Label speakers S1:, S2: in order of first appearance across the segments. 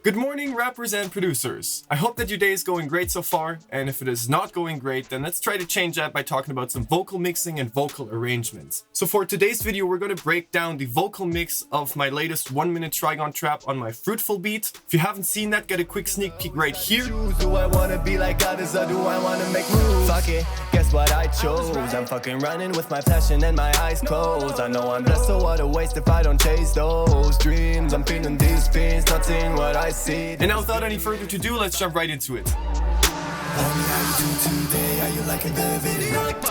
S1: Good morning, rappers and producers. I hope that your day is going great so far, and if it is not going great, then let's try to change that by talking about some vocal mixing and vocal arrangements. So for today's video, we're going to break down the vocal mix of my latest 1-minute Trigon trap on my Fruitful beat. If you haven't seen that, get a quick sneak peek right here.
S2: Do I wanna be like others or do I wanna make moves? Fuck it, guess what I chose? I'm fucking running with my passion and my eyes closed. I know I'm blessed, so what a waste if I don't chase those dreams. I'm feeling these pains, not seeing what I see.
S1: And now without any further ado, let's jump right into it.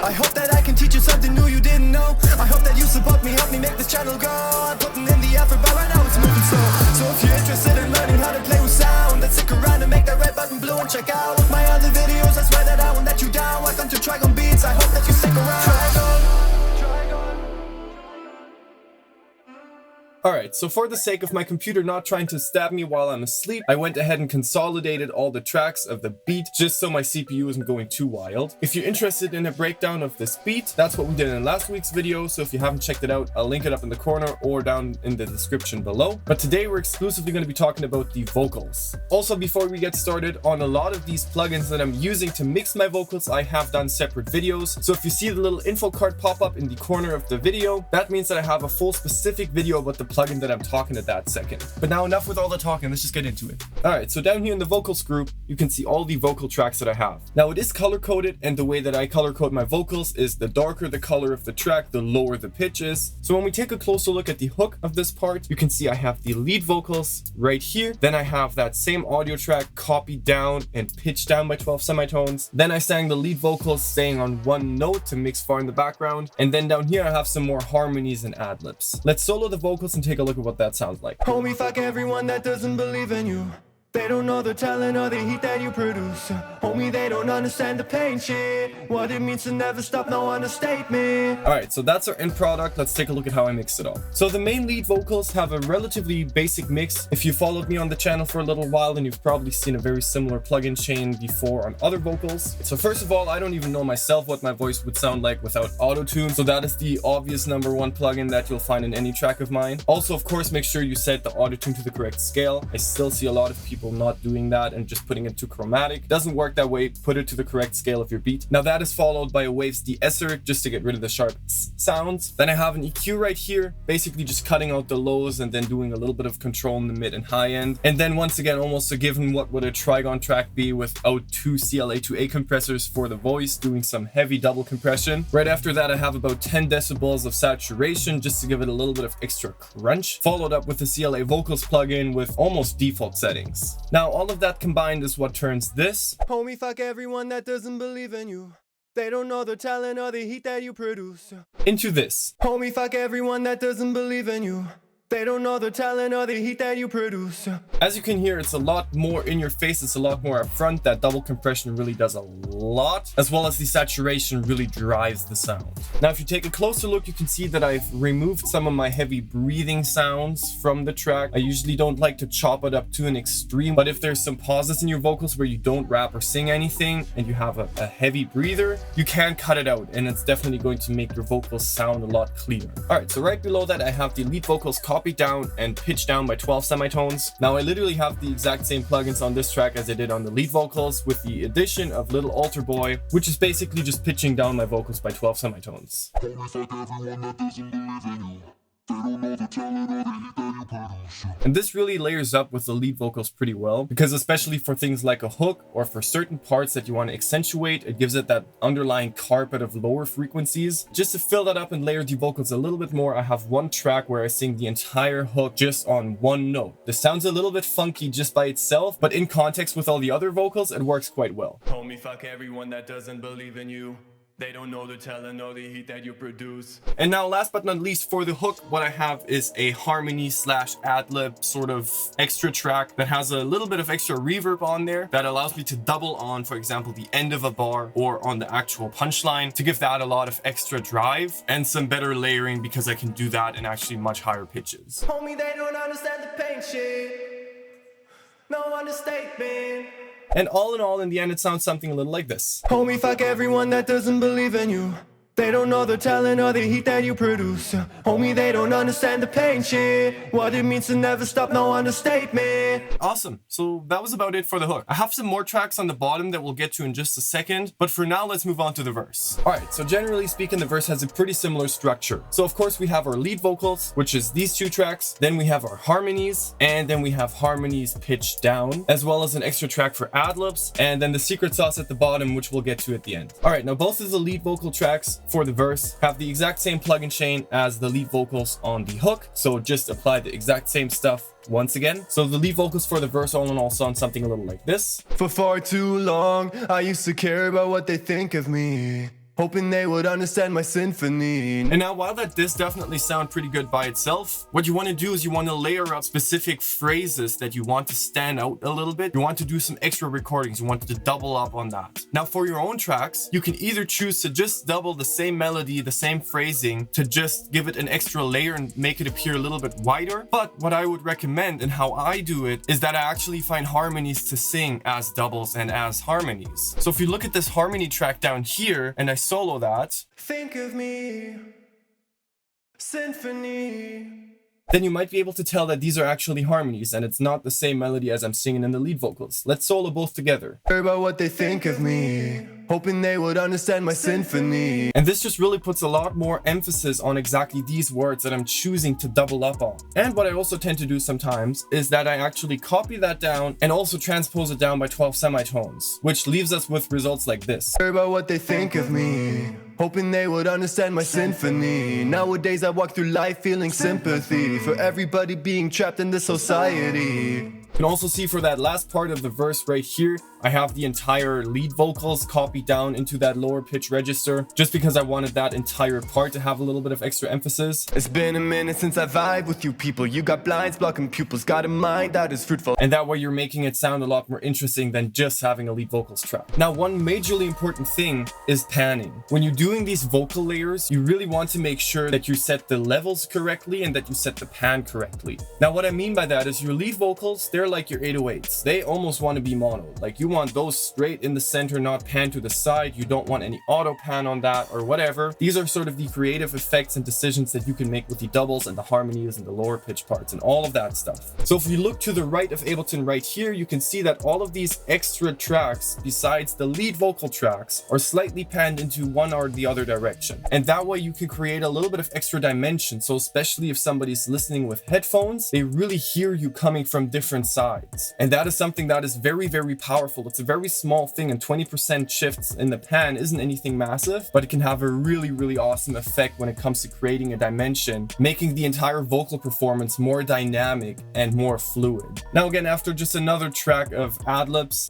S2: I hope that I can teach you something new you didn't know. I hope that you support me, help me make this channel go. I'm putting in the effort, but right now it's moving slow. So if you're interested in learning how to play with sound, then stick around and make that red button blue and check out my other videos. I swear that I won't let you down. Welcome to Trigon Beats, I hope that you stick around.
S1: Alright, so for the sake of my computer not trying to stab me while I'm asleep, I went ahead and consolidated all the tracks of the beat just so my CPU isn't going too wild. If you're interested in a breakdown of this beat, that's what we did in last week's video, so if you haven't checked it out, I'll link it up in the corner or down in the description below. But today we're exclusively going to be talking about the vocals. Also, before we get started, on a lot of these plugins that I'm using to mix my vocals, I have done separate videos. So if you see the little info card pop up in the corner of the video, that means that I have a full specific video about the plugin that I'm talking at that second. But now enough with all the talking, let's just get into it. Alright, so down here in the vocals group, you can see all the vocal tracks that I have. Now it is color coded, and the way that I color code my vocals is the darker the color of the track, the lower the pitch is. So when we take a closer look at the hook of this part, you can see I have the lead vocals right here. Then I have that same audio track copied down and pitched down by 12 semitones. Then I sang the lead vocals staying on one note to mix far in the background. And then down here I have some more harmonies and ad-libs. Let's solo the vocals and take a look at what that sounds like.
S2: Homie, fuck everyone that doesn't believe in you. They don't know the talent or the heat that you produce. Homie, they don't understand the pain shit. What it means to never stop, no understatement.
S1: Alright, so that's our end product. Let's take a look at how I mixed it all. So the main lead vocals have a relatively basic mix. If you followed me on the channel for a little while, then you've probably seen a very similar plugin chain before on other vocals. So first of all, I don't even know myself what my voice would sound like without auto-tune. So that is the obvious #1 plugin that you'll find in any track of mine. Also, of course, make sure you set the auto-tune to the correct scale. I still see a lot of people not doing that and just putting it to chromatic. It doesn't work that way. Put it to the correct scale of your beat. Now that is followed by a waves de-esser just to get rid of the sharp sounds. Then I have an EQ right here, basically just cutting out the lows and then doing a little bit of control in the mid and high end. And then once again, almost a given, what would a Trigon track be without 2 CLA2A compressors for the voice, doing some heavy double compression. Right after that, I have about 10 decibels of saturation just to give it a little bit of extra crunch, followed up with the CLA Vocals plugin with almost default settings. Now, all of that combined is what turns this.
S2: Homie, fuck everyone that doesn't believe in you. They don't know the talent or the heat that you produce.
S1: Into this.
S2: Homie, fuck everyone that doesn't believe in you. They don't know the talent or the heat that you produce.
S1: As you can hear, it's a lot more in your face. It's a lot more upfront. That double compression really does a lot, as well as the saturation really drives the sound. Now, if you take a closer look, you can see that I've removed some of my heavy breathing sounds from the track. I usually don't like to chop it up to an extreme, but if there's some pauses in your vocals where you don't rap or sing anything and you have a heavy breather, you can cut it out, and it's definitely going to make your vocals sound a lot cleaner. All right, so right below that, I have the lead vocals copied down and pitched down by 12 semitones. Now I literally have the exact same plugins on this track as I did on the lead vocals, with the addition of Little Alter Boy, which is basically just pitching down my vocals by 12 semitones. And this really layers up with the lead vocals pretty well, because especially for things like a hook or for certain parts that you want to accentuate, it gives it that underlying carpet of lower frequencies. Just to fill that up and layer the vocals a little bit more, I have one track where I sing the entire hook just on one note. This sounds a little bit funky just by itself, but in context with all the other vocals, it works quite well.
S2: Homie, fuck everyone that doesn't believe in you. They don't know the talent or the heat that you produce.
S1: And now last but not least, for the hook, what I have is a harmony slash ad-lib sort of extra track that has a little bit of extra reverb on there that allows me to double on, for example, the end of a bar or on the actual punchline to give that a lot of extra drive and some better layering, because I can do that in actually much higher pitches.
S2: Homie, they don't understand the pain shit. No understatement.
S1: And all in all, in the end, it sounds something a little like this.
S2: Homie, fuck everyone that doesn't believe in you. They don't know the talent or the heat that you produce. Homie, they don't understand the pain shit. What it means to never stop, no understatement.
S1: Awesome. So that was about it for the hook. I have some more tracks on the bottom that we'll get to in just a second, but for now, let's move on to the verse. All right, so generally speaking, the verse has a pretty similar structure. So of course we have our lead vocals, which is these two tracks. Then we have our harmonies, and then we have harmonies pitched down, as well as an extra track for ad-libs, and then the secret sauce at the bottom, which we'll get to at the end. All right, now both of the lead vocal tracks for the verse have the exact same plugin chain as the lead vocals on the hook, so just apply the exact same stuff once again. So the lead vocals for the verse all in all sound something a little like this.
S2: For far too long, I used to care about what they think of me, hoping they would understand my symphony.
S1: And now, while that does definitely sound pretty good by itself, what you want to do is you want to layer up specific phrases that you want to stand out a little bit. You want to do some extra recordings. You want to double up on that. Now, for your own tracks, you can either choose to just double the same melody, the same phrasing, to just give it an extra layer and make it appear a little bit wider. But what I would recommend and how I do it is that I actually find harmonies to sing as doubles and as harmonies. So if you look at this harmony track down here and I solo that,
S2: think of me, symphony,
S1: then you might be able to tell that these are actually harmonies and it's not the same melody as I'm singing in the lead vocals. Let's solo both together.
S2: care about what they think of me, hoping they would understand my symphony.
S1: And this just really puts a lot more emphasis on exactly these words that I'm choosing to double up on. And what I also tend to do sometimes is that I actually copy that down and also transpose it down by 12 semitones, which leaves us with results like this.
S2: Care about what they think of me, hoping they would understand my symphony. Nowadays I walk through life feeling sympathy for everybody being trapped in this society.
S1: You can also see for that last part of the verse right here, I have the entire lead vocals copied down into that lower pitch register, just because I wanted that entire part to have a little bit of extra emphasis.
S2: It's been a minute since I vibe with you people. You got blinds blocking pupils, got a mind that is fruitful.
S1: And that way you're making it sound a lot more interesting than just having a lead vocals track. Now, one majorly important thing is panning. When you're doing these vocal layers, you really want to make sure that you set the levels correctly and that you set the pan correctly. Now, what I mean by that is your lead vocals, they're like your 808s. They almost want to be mono. Like, you want those straight in the center, not pan to the side. You don't want any auto pan on that or whatever. These are sort of the creative effects and decisions that you can make with the doubles and the harmonies and the lower pitch parts and all of that stuff. So if you look to the right of Ableton right here, you can see that all of these extra tracks besides the lead vocal tracks are slightly panned into one or the other direction. And that way you can create a little bit of extra dimension. So especially if somebody's listening with headphones, they really hear you coming from different sides. And that is something that is very, very powerful. It's a very small thing, and 20% shifts in the pan isn't anything massive, but it can have a really, really awesome effect when it comes to creating a dimension, making the entire vocal performance more dynamic and more fluid. Now again, after just another track of ad-libs,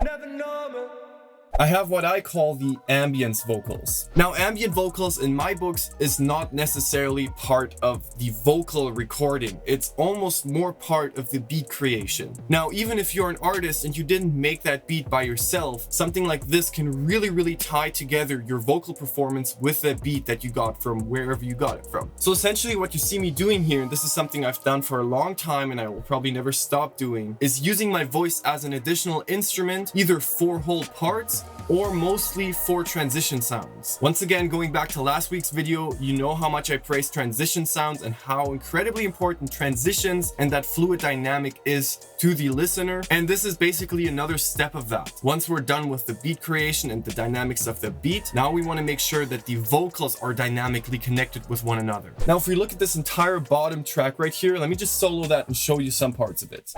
S1: I have what I call the ambience vocals. Now, ambient vocals in my books is not necessarily part of the vocal recording. It's almost more part of the beat creation. Now, even if you're an artist and you didn't make that beat by yourself, something like this can really, really tie together your vocal performance with the beat that you got from wherever you got it from. So essentially what you see me doing here, and this is something I've done for a long time and I will probably never stop doing, is using my voice as an additional instrument, either for whole parts or mostly for transition sounds. Once again, going back to last week's video, you know how much I praise transition sounds and how incredibly important transitions and that fluid dynamic is to the listener. And this is basically another step of that. Once we're done with the beat creation and the dynamics of the beat, now we want to make sure that the vocals are dynamically connected with one another. Now, if we look at this entire bottom track right here, let me just solo that and show you some parts of it.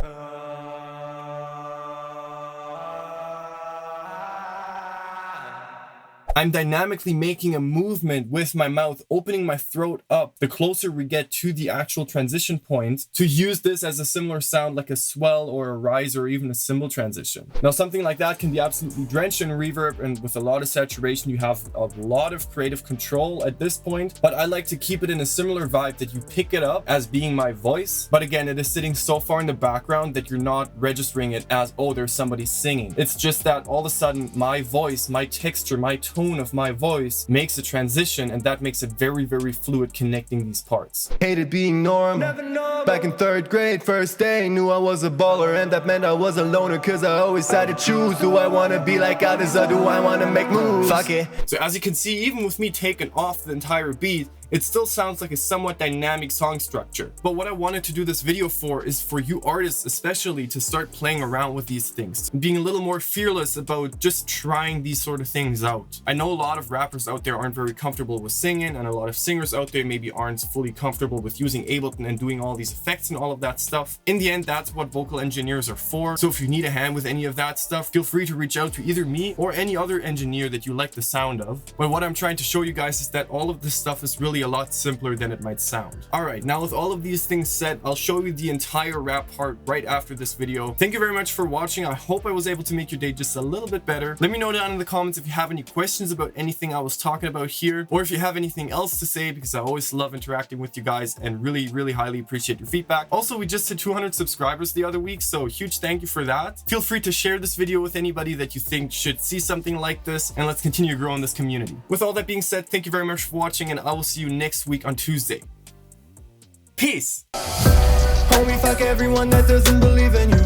S1: I'm dynamically making a movement with my mouth, opening my throat up the closer we get to the actual transition point, to use this as a similar sound like a swell or a rise or even a cymbal transition. Now, something like that can be absolutely drenched in reverb, and with a lot of saturation, you have a lot of creative control at this point, but I like to keep it in a similar vibe that you pick it up as being my voice. But again, it is sitting so far in the background that you're not registering it as, oh, there's somebody singing. It's just that all of a sudden my voice, my texture, my tone tone of my voice makes a transition, and that makes it very, very fluid connecting these parts.
S2: Hated being norm. Back in 3rd grade, first day, knew I was a baller, and that meant I was a loner, cause I always had to choose. Do I wanna be like others, or do I wanna make moves? Fuck it.
S1: So as you can see, even with me taking off the entire beat, it still sounds like a somewhat dynamic song structure. But what I wanted to do this video for is for you artists especially to start playing around with these things, being a little more fearless about just trying these sort of things out. I know a lot of rappers out there aren't very comfortable with singing, and a lot of singers out there maybe aren't fully comfortable with using Ableton and doing all these effects and all of that stuff. In the end, that's what vocal engineers are for. So if you need a hand with any of that stuff, feel free to reach out to either me or any other engineer that you like the sound of. But what I'm trying to show you guys is that all of this stuff is really a lot simpler than it might sound. Alright, now with all of these things said, I'll show you the entire rap part right after this video. Thank you very much for watching. I hope I was able to make your day just a little bit better. Let me know down in the comments if you have any questions about anything I was talking about here, or if you have anything else to say, because I always love interacting with you guys and really, really highly appreciate your feedback. Also, we just hit 200 subscribers the other week, so huge thank you for that. Feel free to share this video with anybody that you think should see something like this, and let's continue growing this community. With all that being said, thank you very much for watching, and I will see you next week on Tuesday. Peace.
S2: Homie, fuck everyone that doesn't believe in you.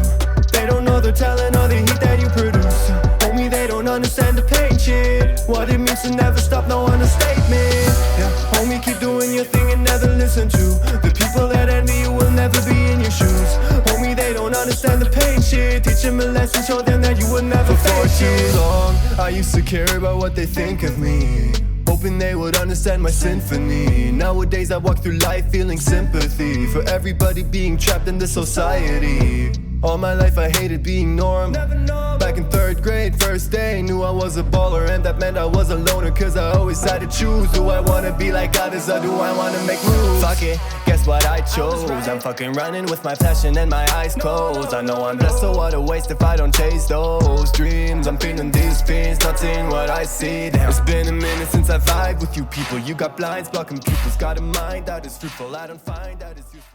S2: They don't know the talent or the heat that you produce. Homie, they don't understand the pain shit, what it means to never stop, no understatement. Yeah, homie, keep doing your thing and never listen to the people that envy you will never be in your shoes. Homie, they don't understand the pain shit. Teach them a lesson, show them that you would never face it. For too long, I used to care about what they think of me, hoping they would understand my symphony. Nowadays I walk through life feeling sympathy for everybody being trapped in this society. All my life I hated being norm. Back in 3rd grade, first day, knew I was a baller, and that meant I was a loner, cause I always had to choose. Do I wanna be like others, or do I wanna make moves? Fuck it, guess what I chose? I'm fucking running with my passion and my eyes closed. I know I'm blessed, so what a waste if I don't chase those dreams. I'm feeling these pains, not seeing what I see. Damn, it's been a minute since I vibe with you people. You got blinds blocking pupils, got a mind that is fruitful. I don't find that is useful.